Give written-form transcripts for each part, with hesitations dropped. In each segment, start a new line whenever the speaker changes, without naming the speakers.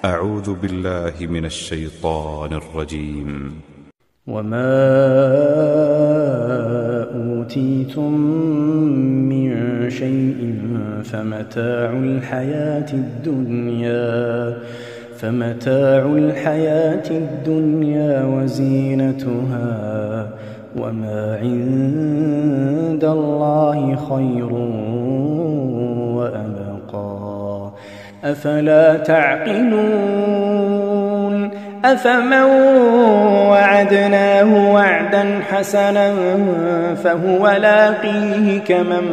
أعوذ بالله من الشيطان الرجيم.
وما أوتيتم من شيء فمتاع الحياة الدنيا وزينتها، وما عند الله خير وأبقى، أفلا تعقلون؟ أفمن وعدناه وعدا حسنا فهو لاقيه كمن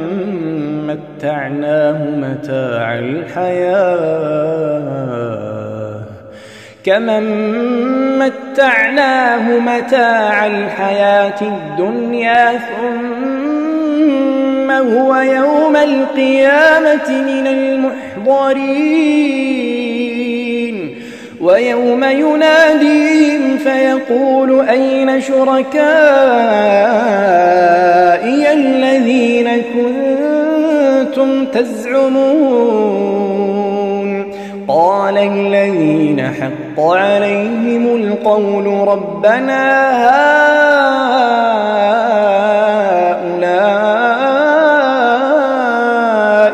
متعناه متاع الحياة الدنيا ثم هو يوم القيامة من المحضرين، ويوم يناديهم فيقول أين شركائي الذين كنتم تزعمون؟ قال الذين حق عليهم القول ربنا هؤلاء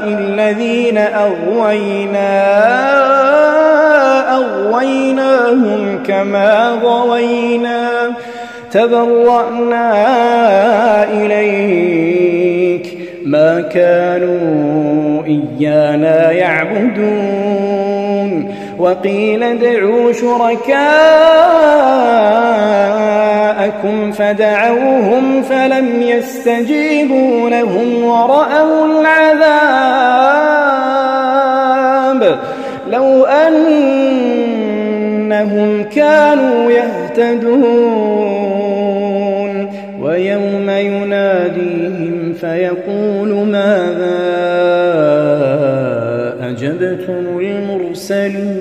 الذين أغويناهم كما غوينا، تبرأنا إليك ما كانوا إيانا يعبدون، وقيل ادعوا شركاءكم فدعوهم فلم يستجيبوا لهم ورأوا العذاب، لو أنهم كانوا يهتدون. ويوم يناديهم فيقول ماذا أجبتم المرسلين؟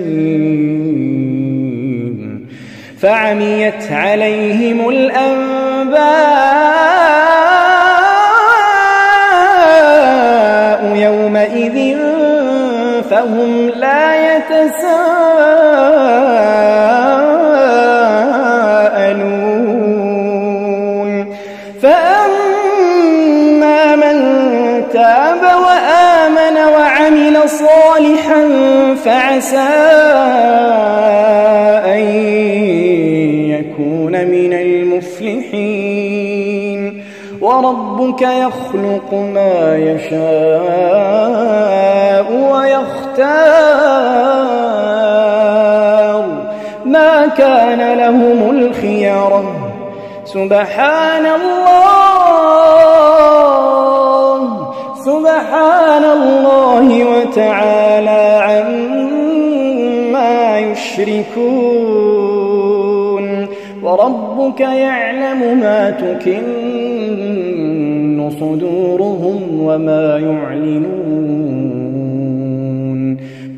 فعميت عليهم الأنباء يومئذ فهم لا يتساءلون. فأما من تاب وآمن وعمل صالحا فعسى أن يكون من المفلحين. وربك يخلق ما يشاء ويختار، ما كان لهم الخيرة. سبحان الله وتعالى عما يشركون. وربك يعلم ما تكن صدورهم وما يعلنون،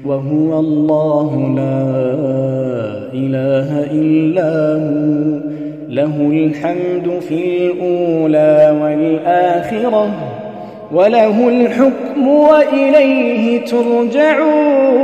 وهو الله لا إله إلا هو، له الحمد في الأولى والآخرة، وله الحكم وإليه ترجعون.